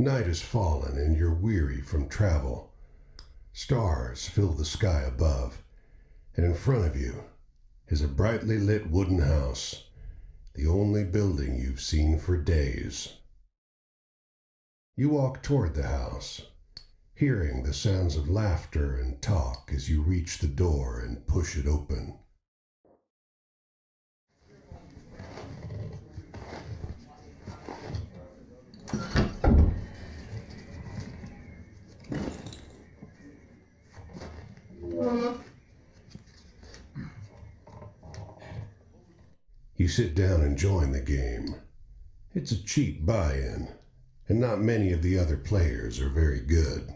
Night has fallen and you're weary from travel. Stars fill the sky above, and in front of you is a brightly lit wooden house, the only building you've seen for days. You walk toward the house, hearing the sounds of laughter and talk as you reach the door and push it open. You sit down and join the game. It's a cheap buy-in, and not many of the other players are very good.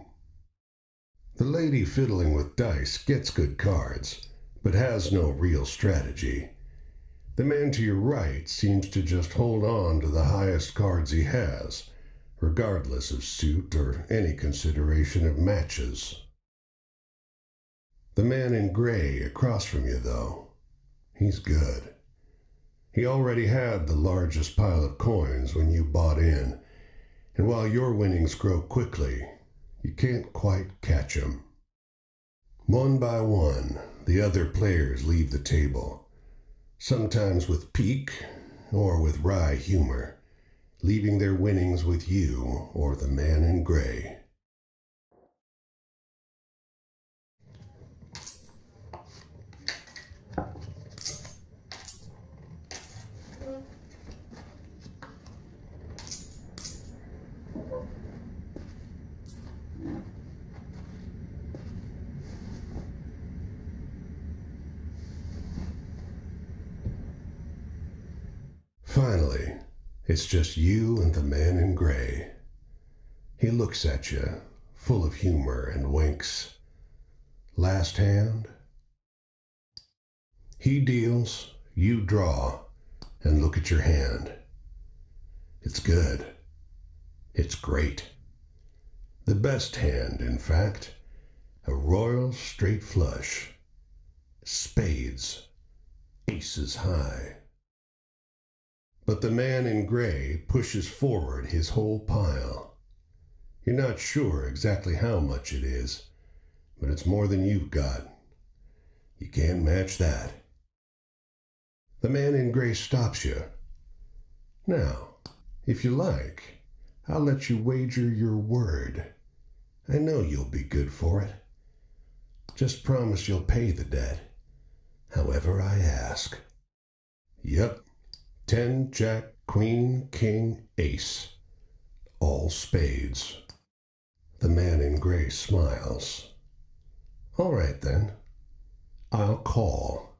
The lady fiddling with dice gets good cards, but has no real strategy. The man to your right seems to just hold on to the highest cards he has, regardless of suit or any consideration of matches. The man in gray across from you, though, he's good. He already had the largest pile of coins when you bought in, and while your winnings grow quickly, you can't quite catch him. One by one, the other players leave the table, sometimes with pique or with wry humor, leaving their winnings with you or the man in gray. Finally, it's just you and the man in gray. He looks at you, full of humor, and winks. Last hand? He deals, you draw, and look at your hand. It's good. It's great. The best hand, in fact. A royal straight flush. Spades. Aces high. But the man in gray pushes forward his whole pile. You're not sure exactly how much it is, but it's more than you've got. You can't match that. The man in gray stops you. Now, if you like, I'll let you wager your word. I know you'll be good for it. Just promise you'll pay the debt, however I ask. Yep. 10, Jack, Queen, King, Ace. All spades. The man in gray smiles. All right then. I'll call.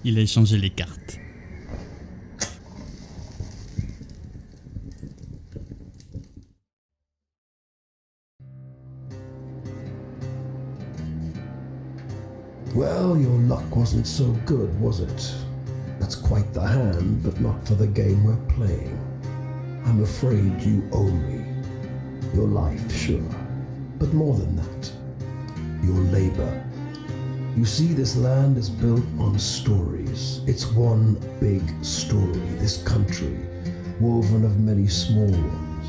Il a échangé les cartes. Well, your luck wasn't so good, was it? That's quite the hand, but not for the game we're playing. I'm afraid you owe me. Your life, sure, but more than that. Your labor. You see, this land is built on stories. It's one big story, this country, woven of many small ones.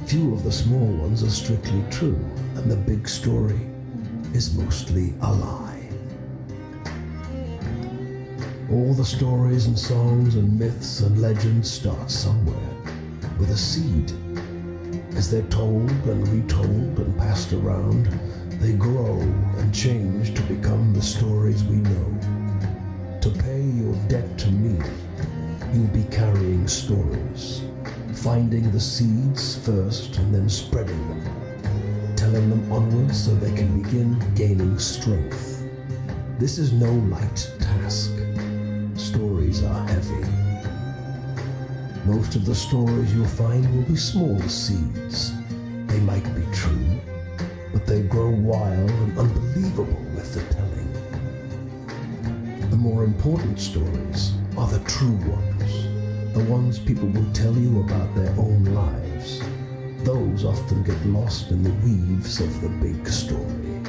Few of the small ones are strictly true, and the big story is mostly a lie. All the stories and songs and myths and legends start somewhere, with a seed. As they're told and retold and passed around, they grow and change to become the stories we know. To pay your debt to me, you'll be carrying stories, finding the seeds first and then spreading them, telling them onwards so they can begin gaining strength. This is no light task. Stories are heavy. Most of the stories you'll find will be small seeds. They might be true, but they grow wild and unbelievable with the telling. The more important stories are the true ones, the ones people will tell you about their own lives, those often get lost in the weaves of the big story.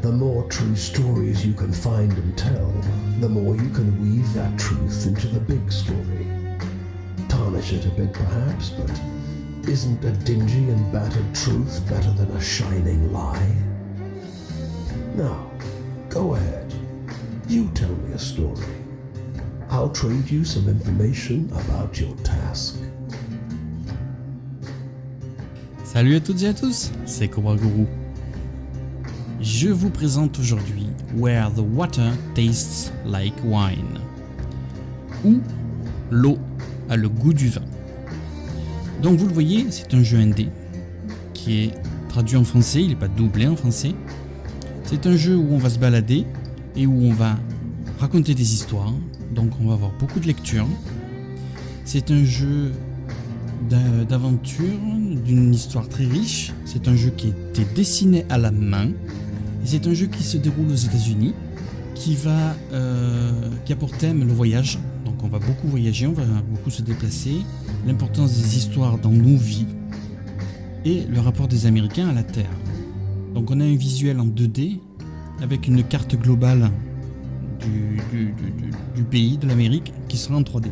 The more true stories you can find and tell, the more you can weave that truth into the big story. Tarnish it a bit perhaps, but isn't a dingy and battered truth better than a shining lie? Now, go ahead. You tell me a story. I'll trade you some information about your task. Salut à toutes et à tous, c'est Cobra Guru. Je vous présente aujourd'hui Where the Water Tastes Like Wine, où l'eau a le goût du vin. Donc vous le voyez, c'est un jeu indé qui est traduit en français, il n'est pas doublé en français. C'est un jeu où on va se balader et où on va raconter des histoires, donc on va avoir beaucoup de lectures. C'est un jeu d'aventure, d'une histoire très riche. C'est un jeu qui a été dessiné à la main. Et c'est un jeu qui se déroule aux États-Unis, qui a pour thème le voyage. Donc on va beaucoup voyager, on va beaucoup se déplacer. L'importance des histoires dans nos vies et le rapport des Américains à la terre. Donc on a un visuel en 2D avec une carte globale du pays, de l'Amérique, qui sera en 3D.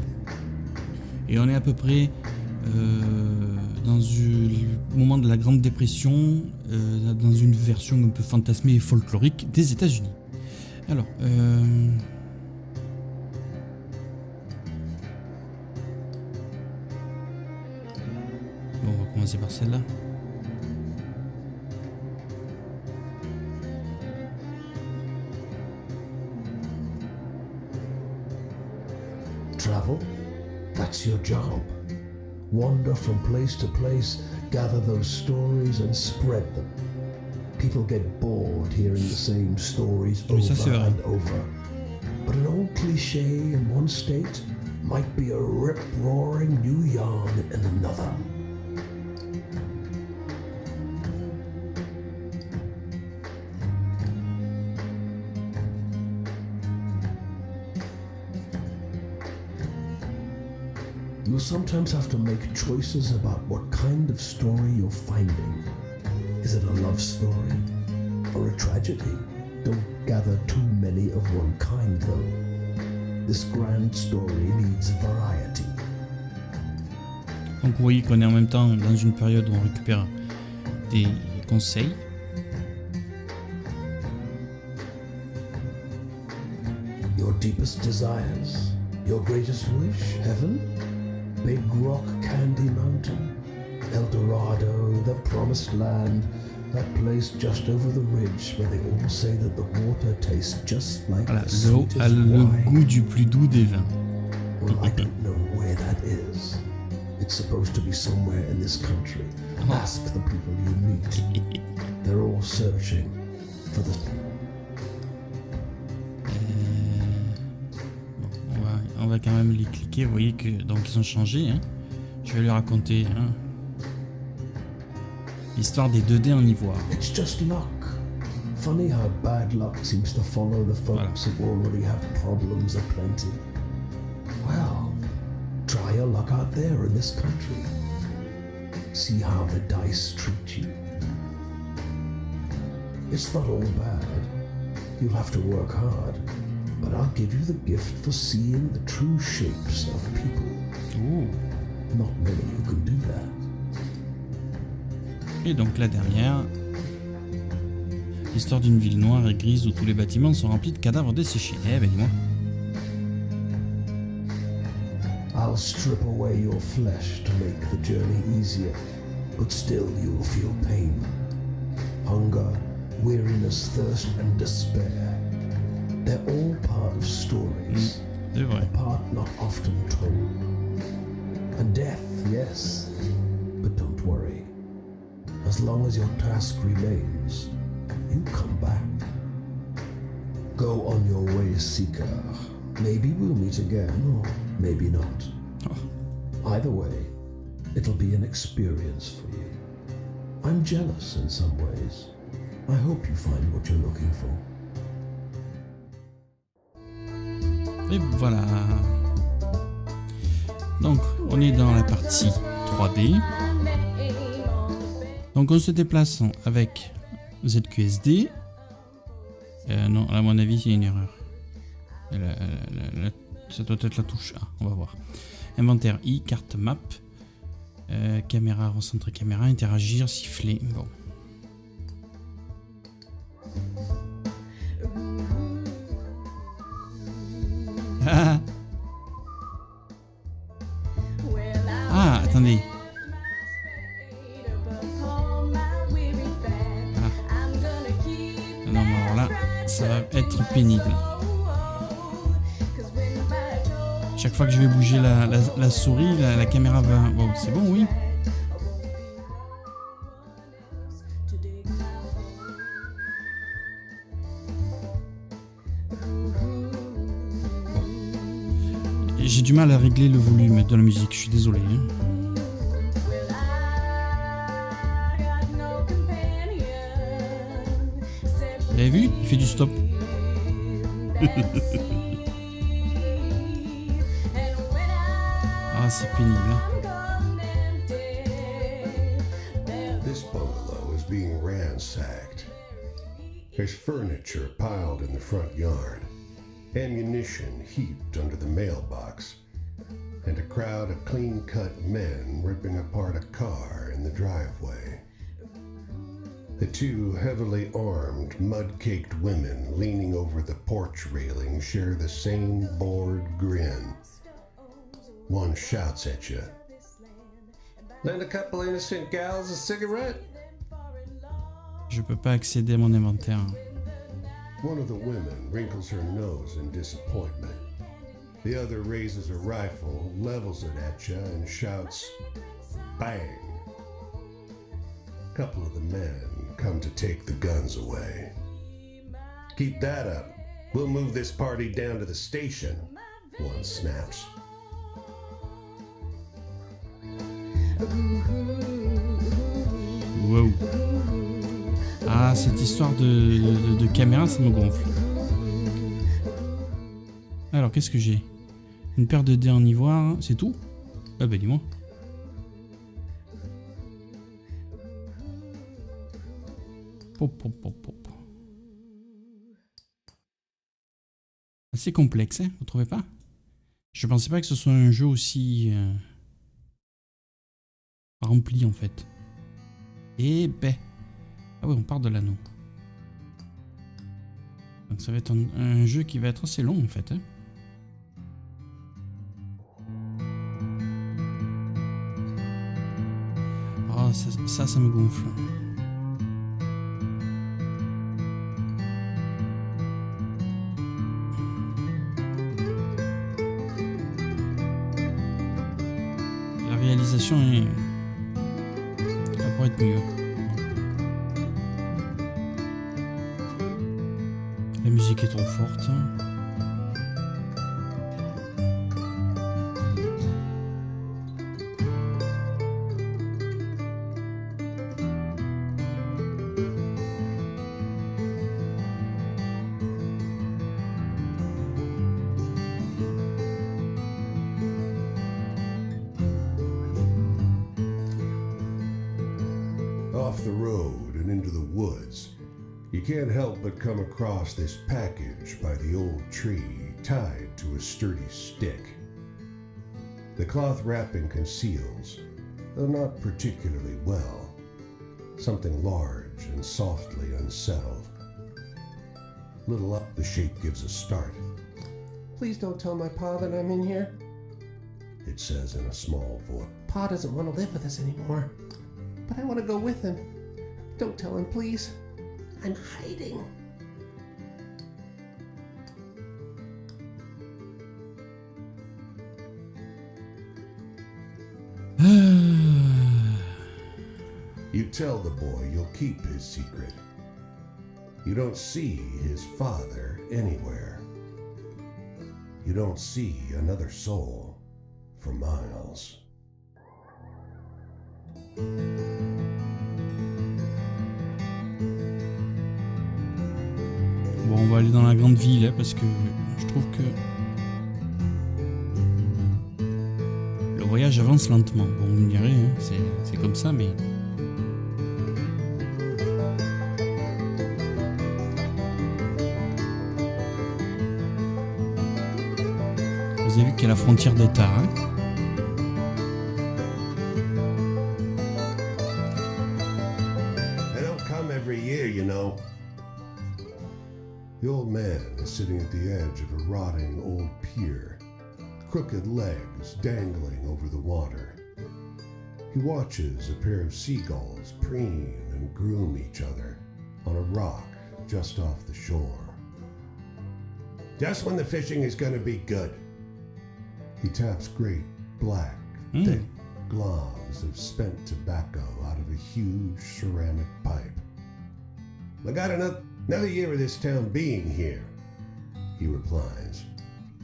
Et on est à peu près dans le moment de la Grande Dépression, dans une version un peu fantasmée et folklorique des États-Unis. Alors, bon, on va commencer par celle-là. Travel? That's your job. Wander from place to place, gather those stories and spread them. People get bored hearing the same stories over and over. But an old cliché in one state might be a rip-roaring new yarn in another. You'll sometimes have to make choices about what kind of story you're finding. Is it a love story or a tragedy? Don't gather too many of one kind though. This grand story needs variety. Donc vous voyez qu'on est en même temps dans une période où on récupère des conseils. Your deepest desires, your greatest wish, heaven? Big Rock Candy Mountain, El Dorado, the Promised Land, that place just over the ridge where they all say that the water tastes just like Voilà, the l'eau sweetest a le wine. goût du plus doux des vins. Well, I don't know where that is. It's supposed to be somewhere in this country. Ask the people you meet. They're all searching for the... On va quand même les cliquer, vous voyez que donc ils ont changé. Hein. Je vais lui raconter l'histoire des 2D en ivoire. It's just luck. Funny how bad luck seems to follow the folks who already have problems aplenty. Well, try your luck out there in this country. See how the dice treat you. It's not all bad. You'll have to work hard. But I'll give you the gift for seeing the true shapes of people. Ooh. Not many who can do that. Et donc la dernière, l'histoire d'une ville noire et grise où tous les bâtiments sont remplis de cadavres desséchés. Eh ben dis-moi. I'll strip away your flesh to make the journey easier, but still you'll feel pain. Hunger, weariness, thirst and despair. They're all part of stories, C'est vrai. a part not often told. And death, yes, but don't worry. As long as your task remains, you come back. Go on your way, seeker. Maybe we'll meet again, or maybe not. Oh. Either way, it'll be an experience for you. I'm jealous in some ways. I hope you find what you're looking for. Et voilà. Donc, on est dans la partie 3D. Donc, on se déplace avec ZQSD. Non, à mon avis, il y a une erreur. Ça doit être la touche A, on va voir. Inventaire I, carte map. Caméra, recentrer caméra, interagir, siffler. Bon. Ah, attendez. Non, mais alors là, ça va être pénible. Chaque fois que je vais bouger la souris, la caméra va... Bon, c'est bon, oui. J'ai du mal à régler le volume de la musique, je suis désolé. Vous avez vu? Il fait du stop. Ah, c'est pénible. This bungalow is being ransacked. There's furniture piled in the front yard, ammunition heaped under the mailbox, and a crowd of clean-cut men ripping apart a car in the driveway. The two heavily armed, mud-caked women leaning over the porch railing share the same bored grin. One shouts at you. Lend a couple innocent gals a cigarette? Je peux pas accéder à mon inventaire. One of the women wrinkles her nose in disappointment. The other raises a rifle, levels it at you, and shouts, "Bang!" A couple of the men come to take the guns away. "Keep that up. We'll move this party down to the station," one snaps. Wow. Ah, cette histoire de caméra, ça me gonfle. Alors, qu'est-ce que j'ai? Une paire de dés en ivoire, c'est tout? Ah bah dis-moi. Pop, pop, pop, pop. Assez complexe, hein, vous trouvez pas? Je pensais pas que ce soit un jeu aussi rempli en fait. Et ben... Ah oui, on part de l'anneau. Donc ça va être un jeu qui va être assez long en fait. Hein. Oh, ça me gonfle. La réalisation est... Ça pourrait être mieux. La musique est trop forte. Off the road and into the woods, you can't help but come across this package by the old tree tied to a sturdy stick. The cloth wrapping conceals, though not particularly well, something large and softly unsettled. Little up, the shape gives a start. "Please don't tell my pa that I'm in here," it says in a small voice. "Pa doesn't want to live with us anymore, but I want to go with him. Don't tell him, please. I'm hiding." You tell the boy you'll keep his secret. You don't see his father anywhere. You don't see another soul for miles. Bon, on va aller dans la grande ville hein, parce que je trouve que voyage avance lentement. Bon, vous me direz, hein, c'est comme ça, mais... Vous avez vu qu'il y a la frontière d'État, hein. They don't come every year, you know. The old man is sitting at the edge of a rotting old pier, crooked legs dangling over the water. He watches a pair of seagulls preen and groom each other on a rock just off the shore. Just when the fishing is going to be good. He taps great, black, thick globs of spent tobacco out of a huge ceramic pipe. I got another year of this town being here, he replies,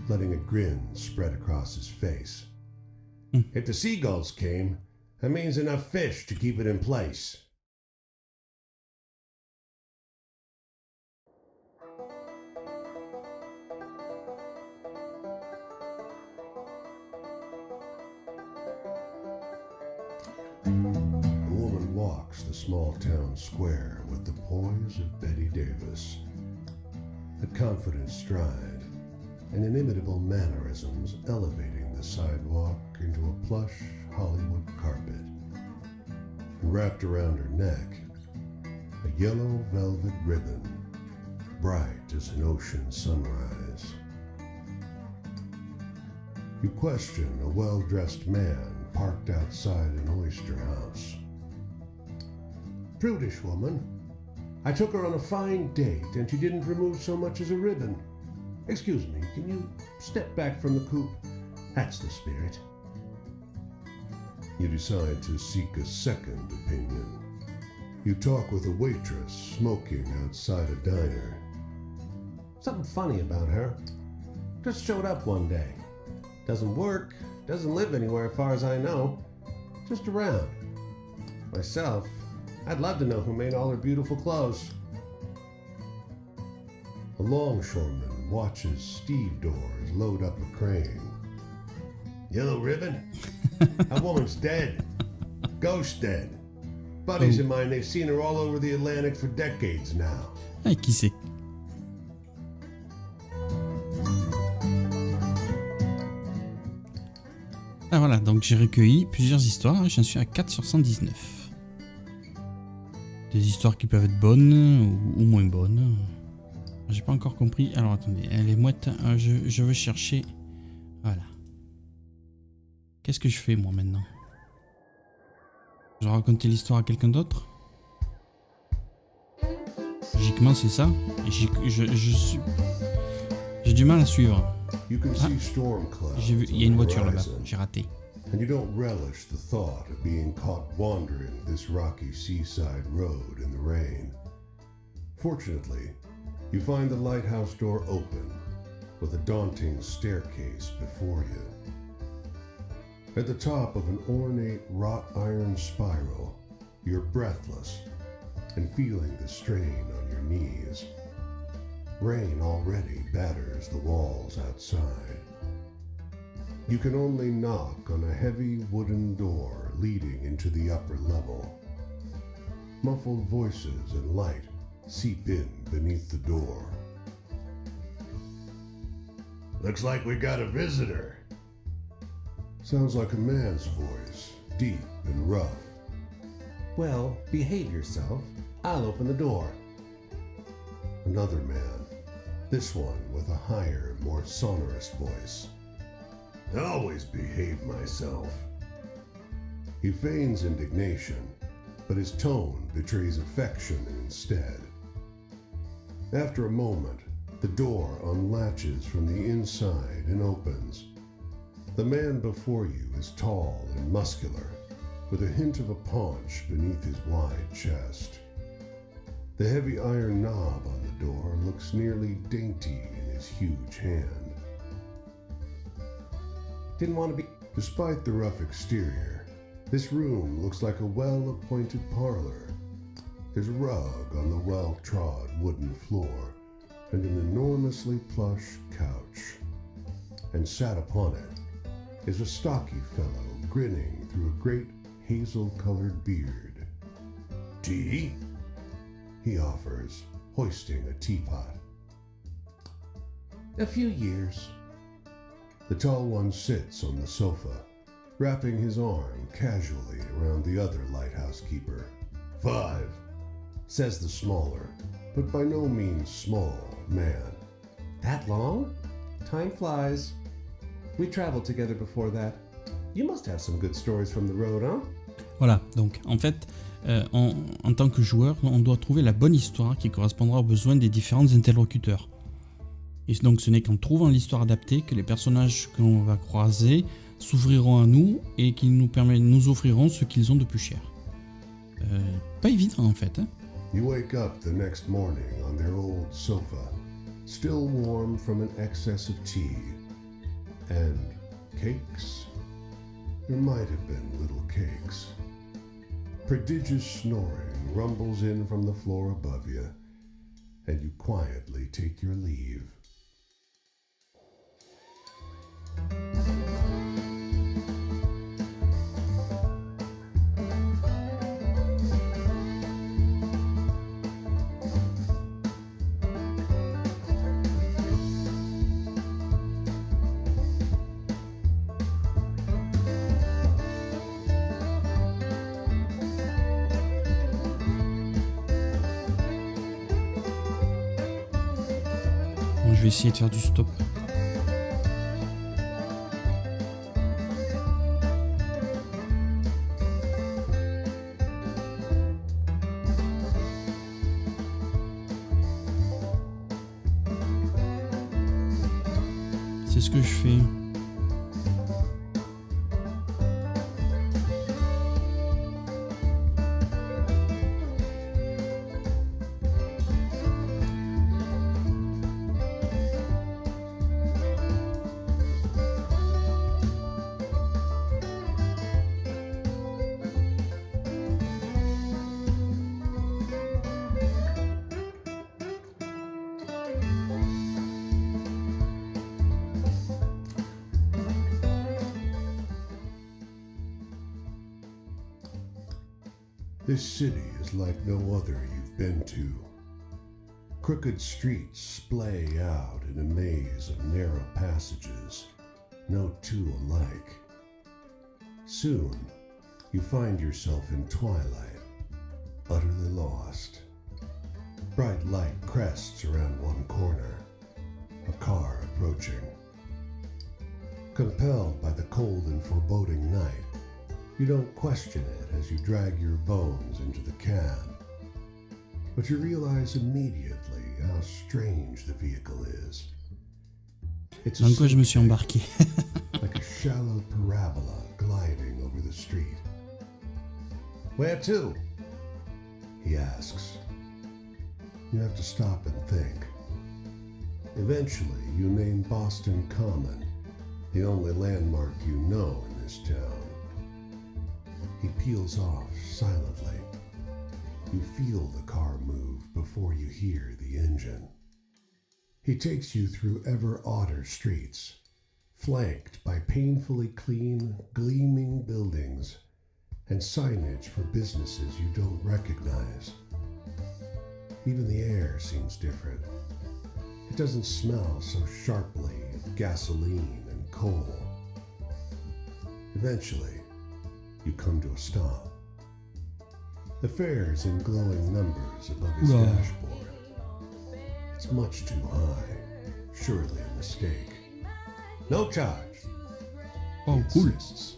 letting a grin spread across his face. If the seagulls came, that means enough fish to keep it in place. A woman walks the small town square with the poise of Betty Davis, a confident stride and inimitable mannerisms elevating the sidewalk into a plush Hollywood carpet. And wrapped around her neck, a yellow velvet ribbon, bright as an ocean sunrise. You question a well-dressed man parked outside an oyster house. Prudish woman. I took her on a fine date and she didn't remove so much as a ribbon. Excuse me, can you step back from the coupe? That's the spirit. You decide to seek a second opinion. You talk with a waitress smoking outside a diner. Something funny about her. Just showed up one day. Doesn't work, doesn't live anywhere as far as I know. Just around. Myself, I'd love to know who made all her beautiful clothes. A longshoreman watches Steve Doors load up a crane. Yellow ribbon? That woman's dead. Ghost dead. Buddies of mine, they've seen her all over the Atlantic for decades now. Ah, qui c'est? Ah voilà, donc j'ai recueilli plusieurs histoires et j'en suis à 4 sur 119. Des histoires qui peuvent être bonnes ou moins bonnes. J'ai pas encore compris. Alors attendez, les mouettes, je veux chercher. Voilà. Qu'est-ce que je fais moi maintenant? Je vais raconter l'histoire à quelqu'un d'autre? Logiquement c'est ça. Et j'ai du mal à suivre. Ah, j'ai vu, il y a une voiture là-bas, j'ai raté. And you don't relish the thought of being caught wandering this rocky seaside road in the rain. Fortunately, you find the lighthouse door open, with a daunting staircase before you. At the top of an ornate wrought iron spiral, you're breathless and feeling the strain on your knees. Rain already batters the walls outside. You can only knock on a heavy wooden door leading into the upper level. Muffled voices and light seep in beneath the door. Looks like we got a visitor. Sounds like a man's voice, deep and rough. Well, behave yourself. I'll open the door. Another man, this one with a higher, more sonorous voice. I always behave myself. He feigns indignation, but his tone betrays affection instead. After a moment, the door unlatches from the inside and opens. The man before you is tall and muscular, with a hint of a paunch beneath his wide chest. The heavy iron knob on the door looks nearly dainty in his huge hand. Didn't want to be... Despite the rough exterior, this room looks like a well-appointed parlor. There's a rug on the well-trod wooden floor and an enormously plush couch. And sat upon it is a stocky fellow grinning through a great hazel-colored beard. Tea? He offers, hoisting a teapot. A few years. The tall one sits on the sofa, wrapping his arm casually around the other lighthouse keeper. 5, says the smaller, but by no means small, man. That long? Time flies. We traveled together before that. You must have some good stories from the road, huh? Voilà, donc en fait, en tant que joueur, on doit trouver la bonne histoire qui correspondra aux besoins des différents interlocuteurs. Et donc ce n'est qu'en trouvant l'histoire adaptée que les personnages que l'on va croiser s'ouvriront à nous et qui nous offriront ce qu'ils ont de plus cher. Pas évident en fait. Hein? You wake up the next morning on their old sofa, still warm from an excess of tea. And cakes? There might have been little cakes. Prodigious snoring rumbles in from the floor above you, and you quietly take your leave. Bon, je vais essayer de faire du stop. C'est ce que je fais. This city is like no other you've been to. Crooked streets splay out in a maze of narrow passages, no two alike. Soon, you find yourself in twilight, utterly lost. Bright light crests around one corner, a car approaching. Compelled by the cold and foreboding night, you don't question it as you drag your bones into the cab. But you realize immediately how strange the vehicle is. It's Dans quoi je me suis embarqué. like a shallow parabola gliding over the street. Where to? He asks. You have to stop and think. Eventually, you name Boston Common, the only landmark you know in this town. He peels off silently. You feel the car move before you hear the engine. He takes you through ever odder streets, flanked by painfully clean, gleaming buildings and signage for businesses you don't recognize. Even the air seems different. It doesn't smell so sharply of gasoline and coal. Eventually, you come to a stop. The fare's in glowing numbers above his Wow. dashboard. It's much too high. Surely a mistake. No charge. Oh, He cool. insists.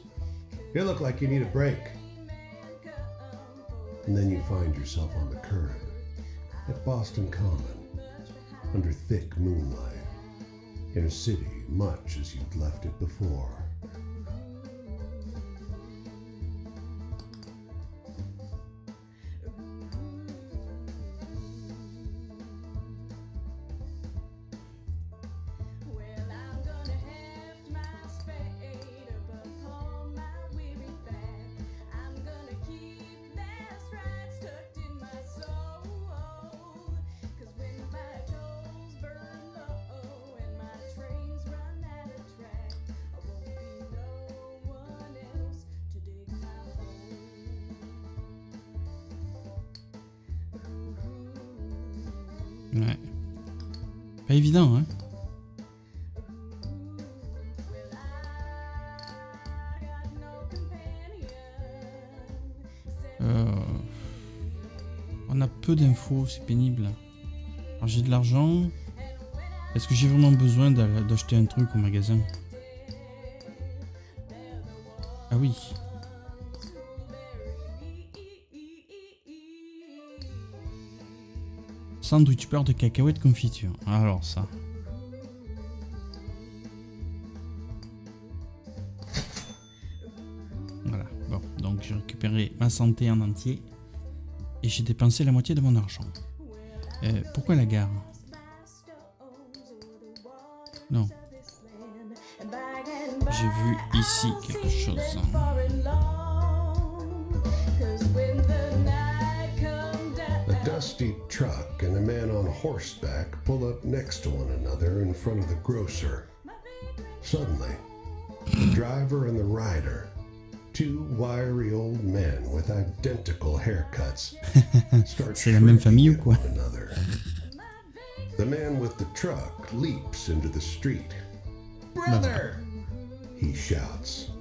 You look like you need a break. And then you find yourself on the curb at Boston Common, under thick moonlight, in a city much as you'd left it before. Ouais. Pas évident, hein. On a peu d'infos, c'est pénible. Alors j'ai de l'argent. Est-ce que j'ai vraiment besoin d'acheter un truc au magasin? Ah oui. Sandwich beurre de cacahuètes confiture. Alors ça. Voilà. Bon, donc j'ai récupéré ma santé en entier. Et j'ai dépensé la moitié de mon argent. Pourquoi la gare? Non. J'ai vu ici quelque chose. A dusty truck and a man on horseback pull up next to one another in front of the grocer. Suddenly, the driver and the rider, two wiry old men with identical haircuts, start C'est la même famille ou shrinking quoi? at one another. The man with the truck leaps into the street. "Brother!" he shouts.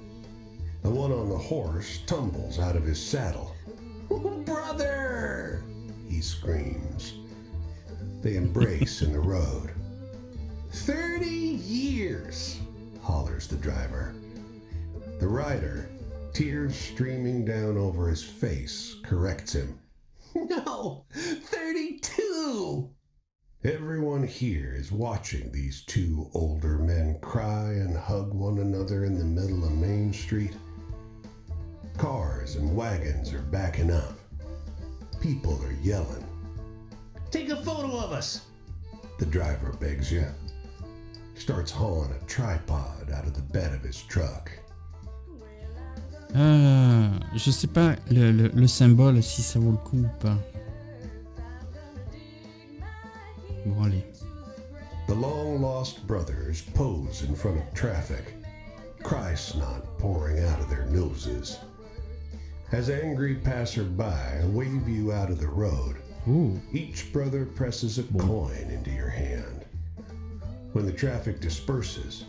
The one on the horse tumbles out of his saddle. "Brother!" he screams. They embrace in the road. 30 years, hollers the driver. The rider, tears streaming down over his face, corrects him. "No, 32! Everyone here is watching these two older men cry and hug one another in the middle of Main Street. Cars and wagons are backing up. People are yelling. "Take a photo of us," the driver begs you. Starts hauling a tripod out of the bed of his truck. Je sais pas le symbole si ça vaut le coup ou pas. Bon allez. The long-lost brothers pose in front of traffic, cry snot pouring out of their noses. As angry passerby wave you out of the road, Oh. each brother presses a coin into your hand. When the traffic disperses,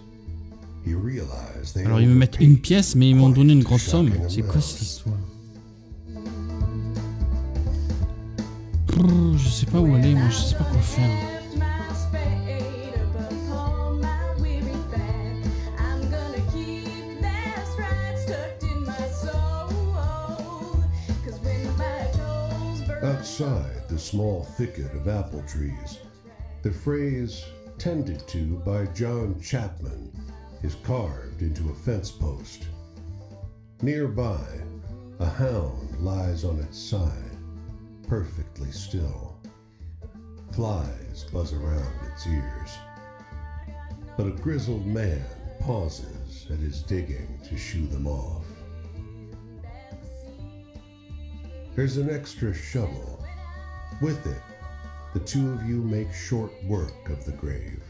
you realize they Alors ils me mettent une pièce mais ils m'ont donné une grosse somme. C'est quoi cette histoire? Je sais pas où aller, moi je sais pas quoi faire. Outside the small thicket of apple trees, the phrase "tended to by John Chapman" is carved into a fence post. Nearby, a hound lies on its side, perfectly still. Flies buzz around its ears. But a grizzled man pauses at his digging to shoo them off. There's an extra shovel. With it, the two of you make short work of the grave.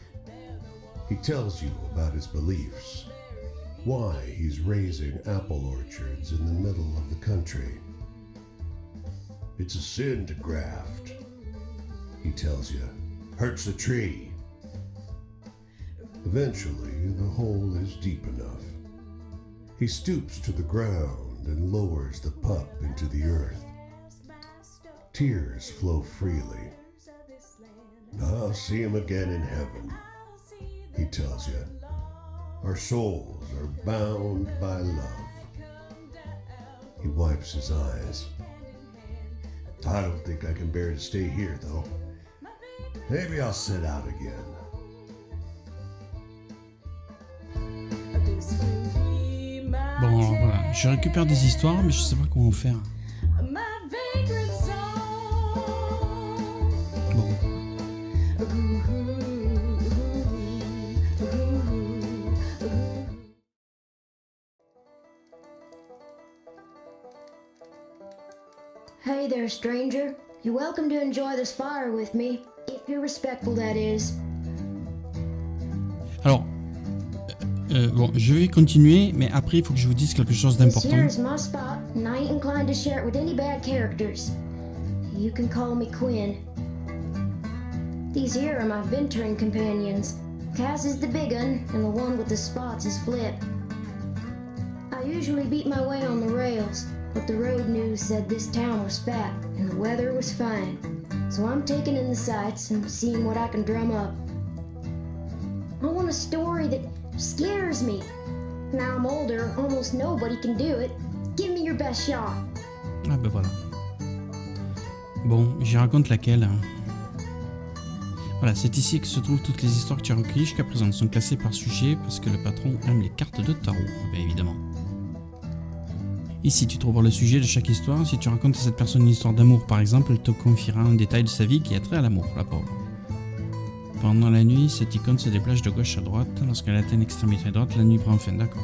He tells you about his beliefs, why he's raising apple orchards in the middle of the country. "It's a sin to graft," he tells you. "Hurts the tree." Eventually, the hole is deep enough. He stoops to the ground and lowers the pup into the earth. Tears flow freely. "I'll see him again in heaven," he tells you. "Our souls are bound by love." He wipes his eyes. "I don't think I can bear to stay here, though. Maybe I'll sit out again." Bon alors voilà, je récupère des histoires mais je sais pas comment faire. Bon. Hey there, stranger. You're welcome to enjoy this fire with me, if you're respectful, that is. Alors, bon, je vais continuer, mais après il faut que je vous dise quelque chose This d'important. here is my spot, and I ain't inclined to share it with any bad characters. You can call me Quinn. These here are my venturing companions. Cass is the big un, and the one with the spots is Flip. I usually beat my way on the rails, but the road news said this town was fat and the weather was fine. So I'm taking in the sights and seeing what I can drum up. I want a story that scares me. Now I'm older, almost nobody can do it. Give me your best shot. Ah ben voilà. Bon, j'y raconte laquelle hein. Voilà, c'est ici que se trouvent toutes les histoires que tu as recueillies jusqu'à présent. Elles sont classées par sujet parce que le patron aime les cartes de tarot, bien évidemment. Ici, tu trouveras le sujet de chaque histoire. Si tu racontes à cette personne une histoire d'amour, par exemple, elle te confiera un détail de sa vie qui a trait à l'amour, la pauvre. Pendant la nuit, cette icône se déplace de gauche à droite. Lorsqu'elle atteint l'extrémité droite, la nuit prend fin, d'accord.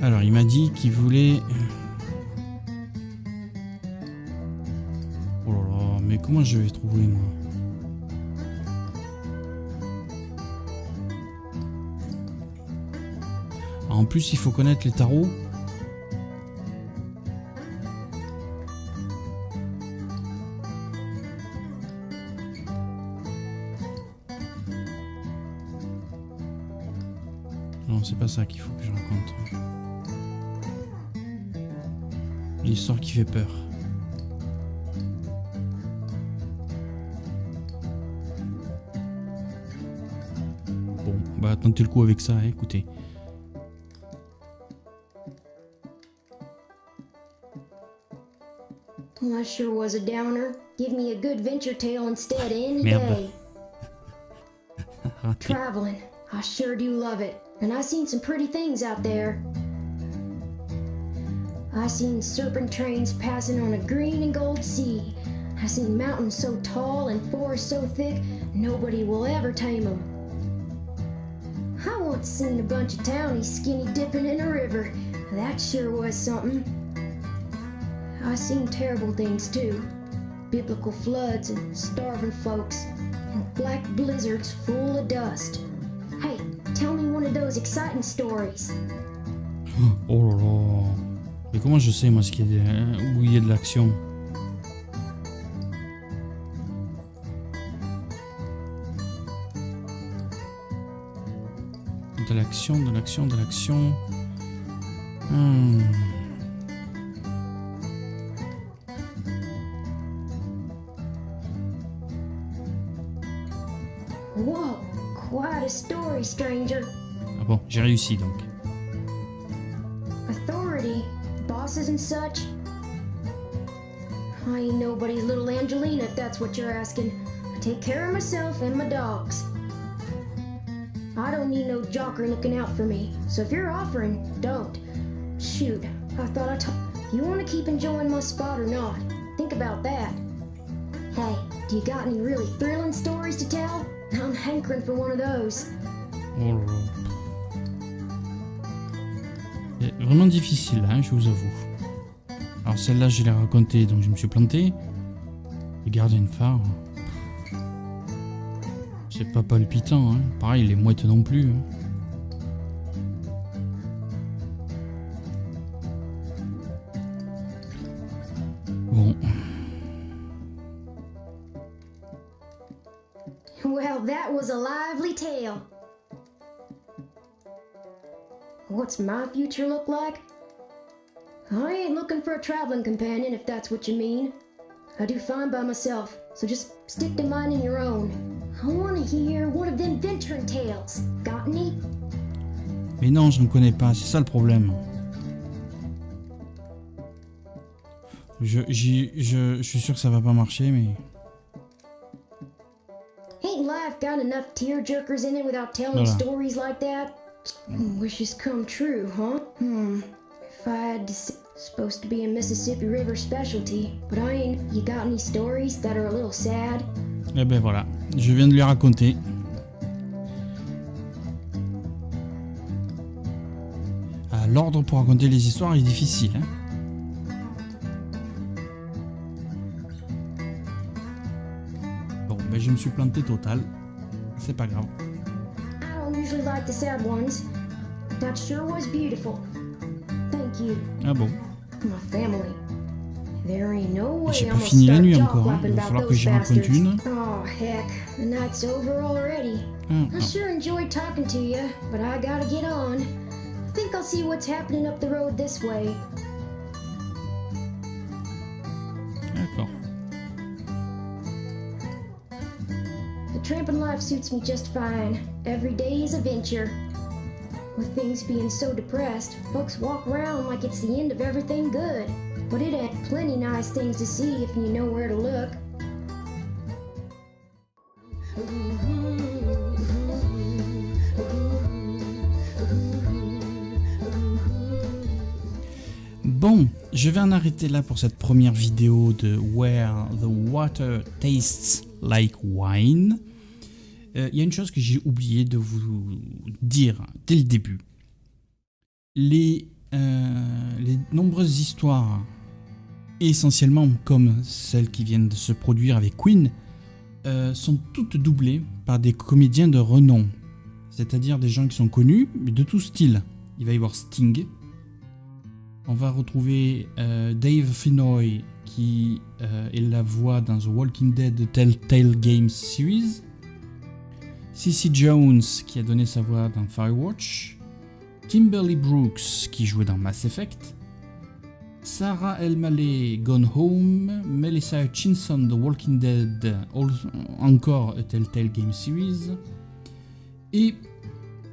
Alors, il m'a dit qu'il voulait... Oh là là, mais comment je vais trouver, moi? En plus, il faut connaître les tarots. Non, c'est pas ça qu'il faut que je raconte. L'histoire qui fait peur. Bon, bah tentez le coup avec ça, hein, écoutez. Well, that sure was a downer. Give me a good venture tale instead any Merde. day. Raté. Traveling, I sure do love it. And I seen some pretty things out there. I seen serpent trains passing on a green and gold sea. I seen mountains so tall and forests so thick, nobody will ever tame them. I once seen a bunch of townies skinny dipping in a river. That sure was something. I seen terrible things too. Biblical floods and starving folks, and black blizzards full of dust. Hey, tell me one of those exciting stories. Oh là là. Mais comment je sais, moi, ce qu'il y a où il y a de l'action? De l'action, de l'action, de l'action. Whoa, quite a story, stranger. Ah bon, j'ai réussi donc. Authority, bosses and such. I ain't nobody's little Angelina if that's what you're asking. I take care of myself and my dogs. I don't need no jocker looking out for me, so if you're offering, don't. Shoot, I thought you want to keep enjoying my spot or not? Think about that. Hey, do you got any really thrilling stories to tell? I'm hankering for one of those. Oh là là. C'est vraiment difficile, hein, je vous avoue. Alors celle-là, je l'ai racontée, donc je me suis planté. Les gardiens de phare. C'est pas palpitant, hein. Pareil, les mouettes non plus. Hein. Bon. Well, that was a lively tale. What's my future look like? I ain't looking for a traveling companion, if that's what you mean. I do fine by myself, so just stick to minding your own. I want to hear one of them venturing tales. Got any? Mais non, je ne connais pas, c'est ça le problème. Je suis sûr que ça va pas marcher, mais... Ain't life got enough tear-jerkers in it without telling Voilà. stories like that? Wishes come true, huh? If I had to supposed to be a Mississippi River specialty, but I ain't. You got any stories that are a little sad? Eh ben voilà, je viens de lui raconter. L'ordre pour raconter les histoires est difficile, hein. Bon, ben je me suis planté total. C'est pas grave. I don't usually like the sad ones. That sure was beautiful. Thank you. Ah bon. My family. There ain't no way J'ai I'm pas gonna fini la start nuit encore, hein. jaw-clapping Il va about falloir que those j'y raconte bastards. une. Oh heck, the night's over already. I sure enjoyed talking to you, but I gotta get on. I think I'll see what's happening up the road this way. D'accord. The tramping life suits me just fine. Every day is a venture. With things being so depressed, folks walk around like it's the end of everything good. But it ain't plenty nice things to see if you know where to look. Bon, je vais en arrêter là pour cette première vidéo de Where the Water Tastes Like Wine. Il y a une chose que j'ai oublié de vous dire dès le début. Les nombreuses histoires, essentiellement comme celles qui viennent de se produire avec Queen, sont toutes doublées par des comédiens de renom. C'est-à-dire des gens qui sont connus, mais de tout style. Il va y avoir Sting. On va retrouver Dave Fennoy qui est la voix dans The Walking Dead Telltale Games Series. Cissy Jones qui a donné sa voix dans Firewatch. Kimberly Brooks qui jouait dans Mass Effect. Sarah Elmaleh Gone Home. Melissa Hutchinson The Walking Dead, encore a Telltale Game Series. Et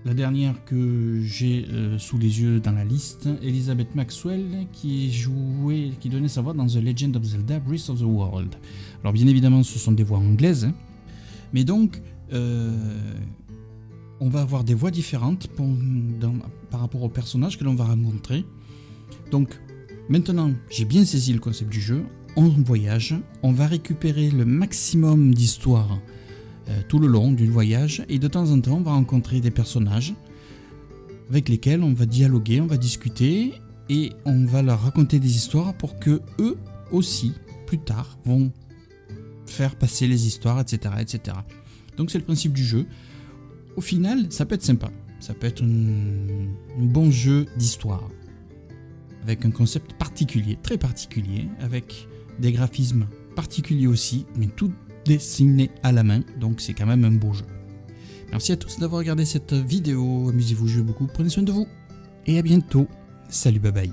la dernière que j'ai sous les yeux dans la liste, Elizabeth Maxwell qui donnait sa voix dans The Legend of Zelda Breath of the Wild. Alors bien évidemment ce sont des voix anglaises, hein, mais donc on va avoir des voix différentes par rapport aux personnages que l'on va rencontrer. Donc maintenant j'ai bien saisi le concept du jeu, on voyage, on va récupérer le maximum d'histoires tout le long du voyage, et de temps en temps on va rencontrer des personnages avec lesquels on va dialoguer, on va discuter et on va leur raconter des histoires pour que eux aussi plus tard vont faire passer les histoires, etc. etc. Donc c'est le principe du jeu. Au final ça peut être sympa, ça peut être un bon jeu d'histoire avec un concept particulier, très particulier, avec des graphismes particuliers aussi, mais tout dessiné à la main, donc c'est quand même un beau jeu. Merci à tous d'avoir regardé cette vidéo, amusez-vous, jouez beaucoup, prenez soin de vous, et à bientôt, salut, bye bye.